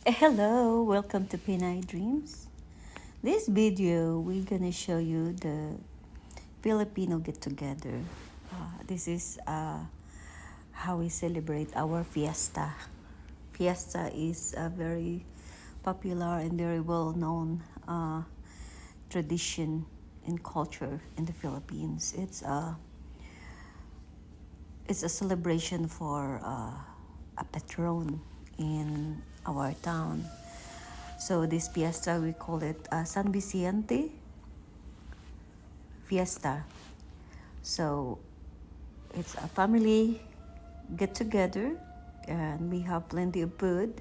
Hello, welcome to Pinay Dreams. This video, we're gonna show you the Filipino get-together. This is how we celebrate our fiesta. Fiesta is a very popular and very well-known tradition and culture in the Philippines. It's a celebration for a patron in our town. So this fiesta, we call it San Vicente Fiesta. So it's a family get together and we have plenty of food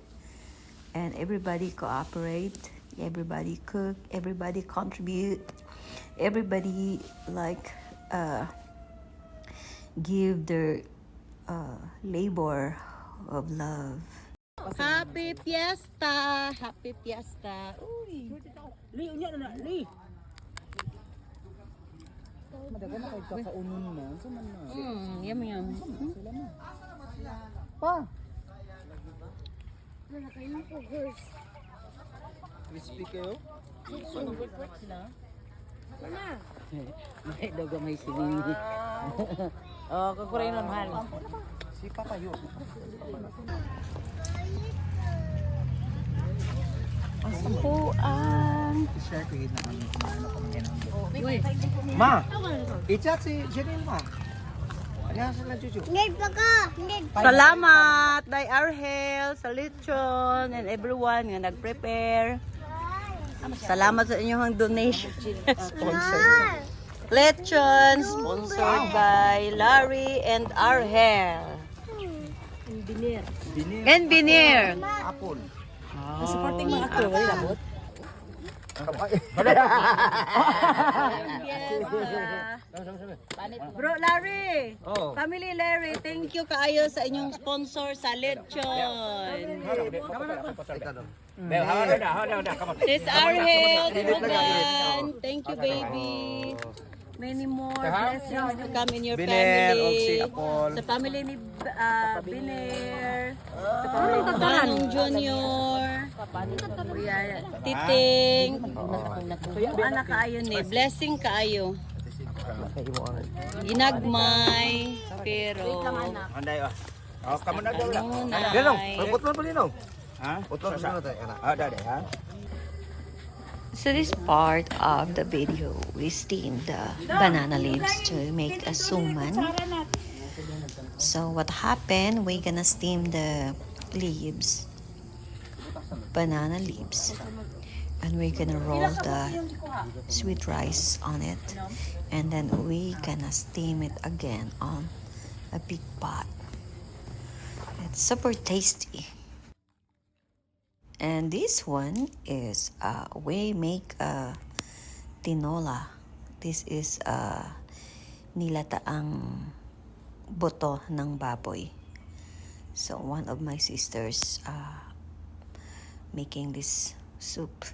and everybody cooperate, everybody cook, everybody contribute, everybody give their labor of love. Happy Fiesta! Happy Fiesta! Uy! Li, unya na na, li. Madagan na kayo kakaunon na. Saan na? Yum yum. Sila na. Pa! Wala kayo ko horse. Crispy kayo? Wala. May dogo may siningi. Oh, kukuray nun, mahal. Sipa kayo. Puan. I-share ko yun na ano ko mga Ma! I-chat si Janine ma. Ano sila Juju? Hindi pa ka. Hindi. Salamat, Day Arhel, sa lechon, and everyone nga nag-prepare. Salamat sa inyong donation. Sponsor. Lechon, sponsored by Larry and Arhel. And Binir. Apple. Supporting mga actor, wala labot. Bro Larry, Family Larry, thank you kaayo sa inyong sponsor sa lechon. This Arhel, Dugan, thank you baby. Many more blessings to come in your family. Sa family ni Biner, sa family ni Tanong Junior, Kuya Titing, anak kaayo ni, blessing kaayo. Ginagmay, pero Anday ah. Oh, kamu na daw lang. Nanay. Ganong, putol pa nino. Ha? Putol sa tayo anak. Ah, dali ha. So this part of the video, we steamed the banana leaves to make a suman. So what happened, we're gonna steam the leaves, banana leaves, and we're gonna roll the sweet rice on it, and then we gonna steam it again on a big pot. It's super tasty. And this one is we make a tinola. This is nilataang buto ng baboy. So one of my sisters making this soup.